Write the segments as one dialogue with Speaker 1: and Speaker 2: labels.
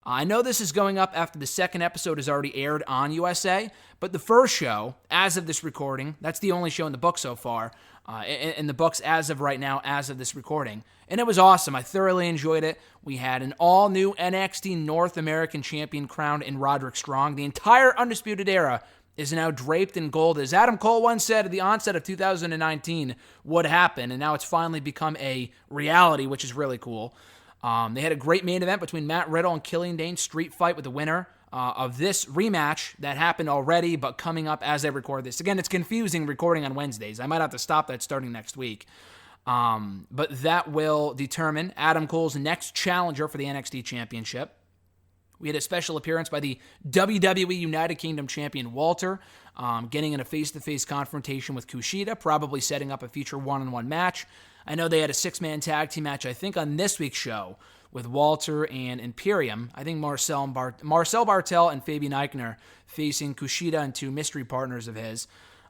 Speaker 1: I know this is going up after the second episode has already aired on USA, but the first show, as of this recording, that's the only show in the book so far, in the books as of right now, as of this recording. And it was awesome. I thoroughly enjoyed it. We had an all-new NXT North American Champion crowned in Roderick Strong. The entire Undisputed Era is now draped in gold. As Adam Cole once said at the onset of 2019 would happen, and now it's finally become a reality, which is really cool. They had a great main event between Matt Riddle and Killian Dane, street fight with the winner of this rematch that happened already, but coming up as I record this. Again, it's confusing recording on Wednesdays. I might have to stop that starting next week. But that will determine Adam Cole's next challenger for the NXT Championship. We had a special appearance by the WWE United Kingdom champion Walter, getting in a face-to-face confrontation with Kushida, probably setting up a future one-on-one match. I know they had a six-man tag team match, I think, on this week's show with Walter and Imperium. I think Marcel Bartel and Fabian Eichner facing Kushida and two mystery partners of his.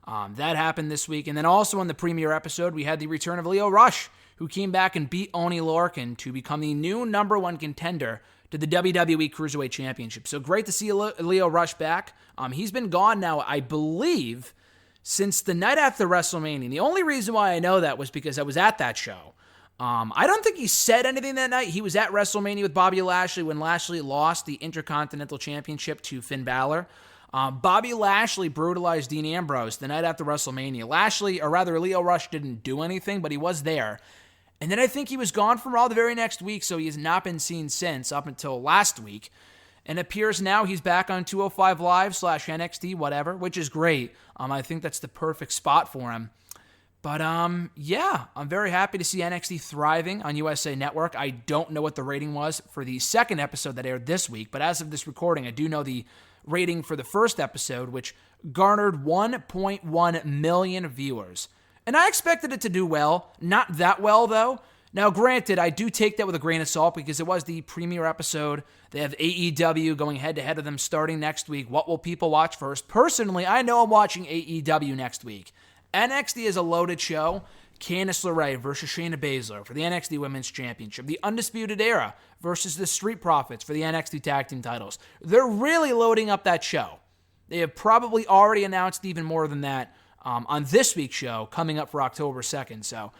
Speaker 1: That happened this week. And then also on the premiere episode, we had the return of Lio Rush, who came back and beat Oney Lorcan to become the new number one contender to the WWE Cruiserweight Championship. So great to see Lio Rush back. He's been gone now, I believe, since the night after WrestleMania. The only reason why I know that was because I was at that show. I don't think he said anything that night. He was at WrestleMania with Bobby Lashley when Lashley lost the Intercontinental Championship to Finn Balor. Bobby Lashley brutalized Dean Ambrose the night after WrestleMania. Lio Rush didn't do anything, but he was there. And then I think he was gone from Raw the very next week, so he has not been seen since, up until last week. And it appears now he's back on 205 Live / NXT, whatever, which is great. I think that's the perfect spot for him. But yeah, I'm very happy to see NXT thriving on USA Network. I don't know what the rating was for the second episode that aired this week, but as of this recording, I do know the rating for the first episode, which garnered 1.1 million viewers. And I expected it to do well. Not that well, though. Now, granted, I do take that with a grain of salt because it was the premiere episode. They have AEW going head-to-head with them starting next week. What will people watch first? Personally, I know I'm watching AEW next week. NXT is a loaded show. Candice LeRae versus Shayna Baszler for the NXT Women's Championship. The Undisputed Era versus the Street Profits for the NXT Tag Team titles. They're really loading up that show. They have probably already announced even more than that on this week's show coming up for October 2nd. So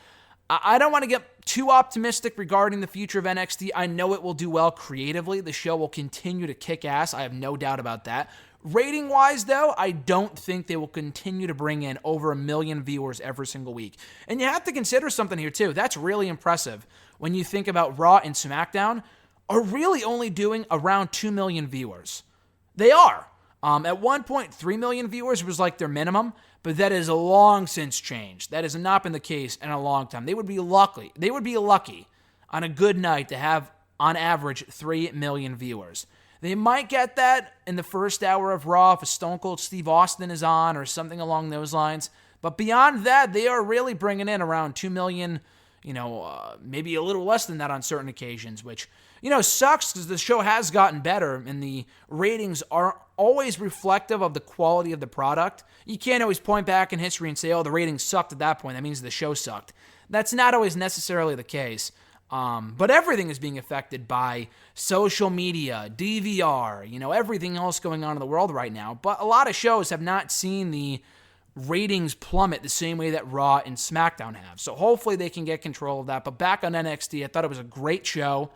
Speaker 1: I don't want to get too optimistic regarding the future of NXT. I know it will do well creatively. The show will continue to kick ass. I have no doubt about that. Rating-wise, though, I don't think they will continue to bring in over 1 million viewers every single week. And you have to consider something here, too. That's really impressive when you think about Raw and SmackDown are really only doing around 2 million viewers. They are. At one point, 3 million viewers was like their minimum, but that has long since changed. That has not been the case in a long time. They would be lucky on a good night to have, on average, 3 million viewers. They might get that in the first hour of Raw if a Stone Cold Steve Austin is on or something along those lines. But beyond that, they are really bringing in around 2 million, maybe a little less than that on certain occasions, which, sucks because the show has gotten better and the ratings are always reflective of the quality of the product. You can't always point back in history and say, oh, the ratings sucked at that point. That means the show sucked. That's not always necessarily the case. But everything is being affected by social media, DVR, everything else going on in the world right now. But a lot of shows have not seen the ratings plummet the same way that Raw and SmackDown have. So hopefully they can get control of that. But back on NXT, I thought it was a great show.